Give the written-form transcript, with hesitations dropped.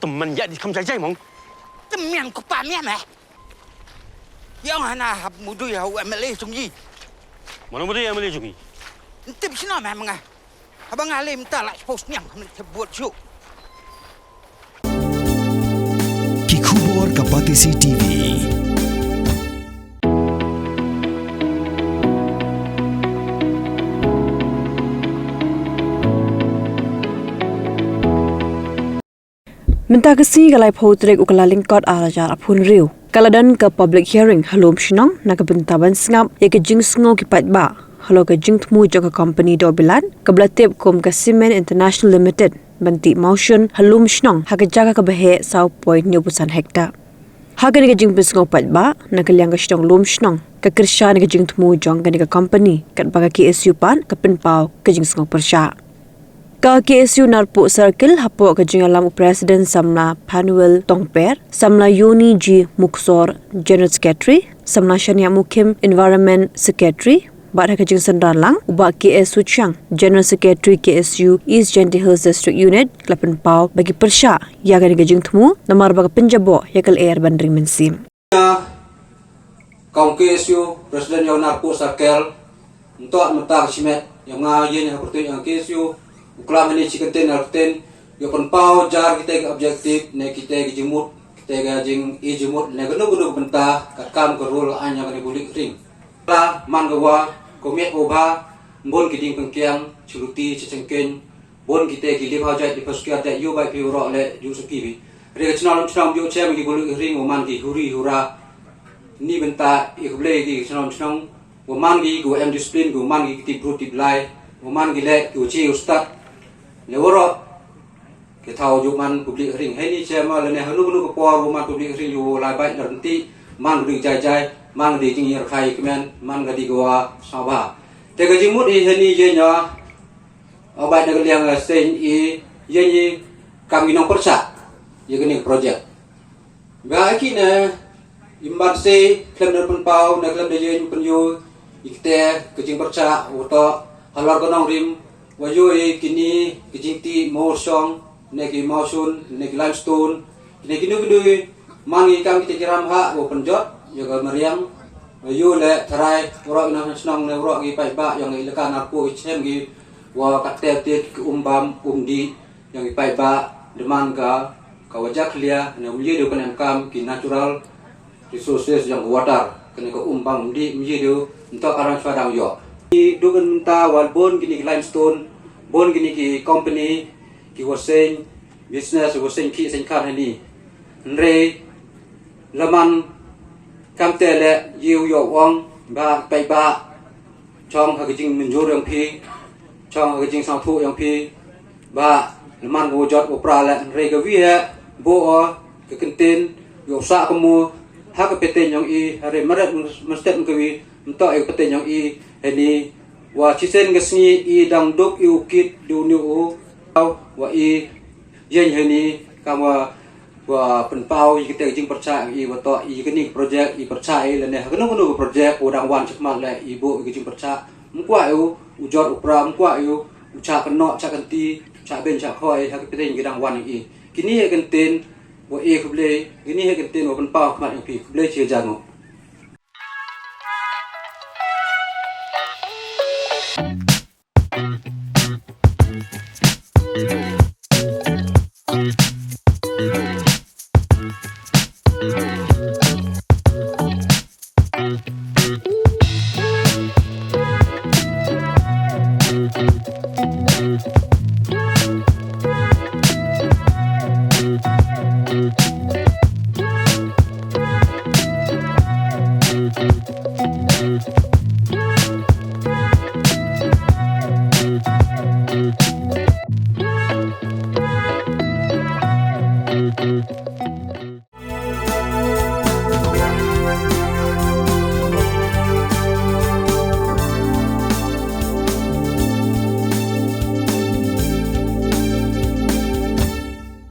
temen ya di kamsai jai mong. Temen ko pa mian eh. Yang hana hab mudu ya u MLA sungji. Mana muda yang boleh jungi? Tip sino memang ah. Abang alim tak lah post nyang buat show. Kikubor Kapatisi TV. Minta kesi galai pautrek ukala lingkot arajar apun riu. Kaladan ke public hearing halom shinong na ke bentaban sngap ya ke jing sngo ki pat ba. Halo ke jing temu jaka company do bilan ke belatip kom ke Cement International Limited banti motion halom shinong ha ke jaga ke behe sau point nyobusan hektar. Ha ke ni ke jing bisngo pat ba na ke liang ke shinong lom shinong ke kersha ni ke jing temu jong ke ni ke company kat baga KSU pan ke penpau ke jing sngo persha. Ka KSU Narpuk Circle hapuk ke jingalam Presiden Samla Panuel Tongper, Samla Yoni G Muksor General Secretary, Samla Shania Mukim Environment Secretary, Bada ke jing sendran lang ubak KSU Chang General Secretary KSU East Genti Hills District Unit Klapen Pau bagi persya ya ke jing temu namar baga penjabo yakal air bandring mensim. Kaum KSU Presiden yang Narpuk Circle untuk mentak simet yang ngajen yang bertujuan yang KSU uklam ini cikenten alten yo penpau jar kita ke objektif ne kita ke jemut kita ke jing I jemut ne gunu bentah katkam ke rule anya ke bulik ring la man gawa komiet oba bon kiding pengkiang celuti cecengken bon kita ke lip hajat di paskia tak yo bai pi ro le ju sekibi re chnalam yo chem ke bulik ring oman ki huri hura ni bentah I ble ki chnalam oman ki go em discipline go man ki ti bruti blai oman ki le go chi ustad leworo ke tau juman publik ring heni chema lene hanu ko por man publik ring yo lai bai nanti man ri jai man di jing yer khai kemen man ga di goa sawa te ga jimut I heni je nya obai de liang sen I ye ni kami nong persa ye geni project ba ki ne imbat se klem der pun pau na klem de ye pun yo ikte ke jing persa uto halor ko nong rim wajo kini kijingti morsong neki mausun neki limestone neki nugu mangi kam kita kiram ha wo penjot juga meriam wajo le tarai urok ina senang ne urok gi pai ba yang ilekan narpo ichem gi wa katet ke umbam umdi yang gi pai ba demanga kawajak lia ne umje do kan kam ki natural resources yang water kene ko umbam umdi umje do untuk arang swadang yo di dogen minta wal bon gini limestone bon gini ki company ki waseng business waseng ki sen kar hani nre laman kamte le yiu yo wong ba pai ba chong ha jing menjur yang pi chong ha jing sang thu yang pi ba laman go jot opra le nre ga wi bo ke kenten yo sa kamu ha ka peten yang I hare marat mestet ke wi entok e peten yang I heni wa chisen ngesni I dang dok I ukit dunia u wa I yen heni kama wa penpau I kita jing percaya I wa to I kini project I percaya le ne kenu project udang wan cekmat le ibu jing percaya mukwa u ujor upra mukwa u uca keno cak kenti cak ben cak khoi ha kepeten gedang wan I kini ye kenten wa I kuble kini ye kenten wa penpau kmat yang pi kuble che jango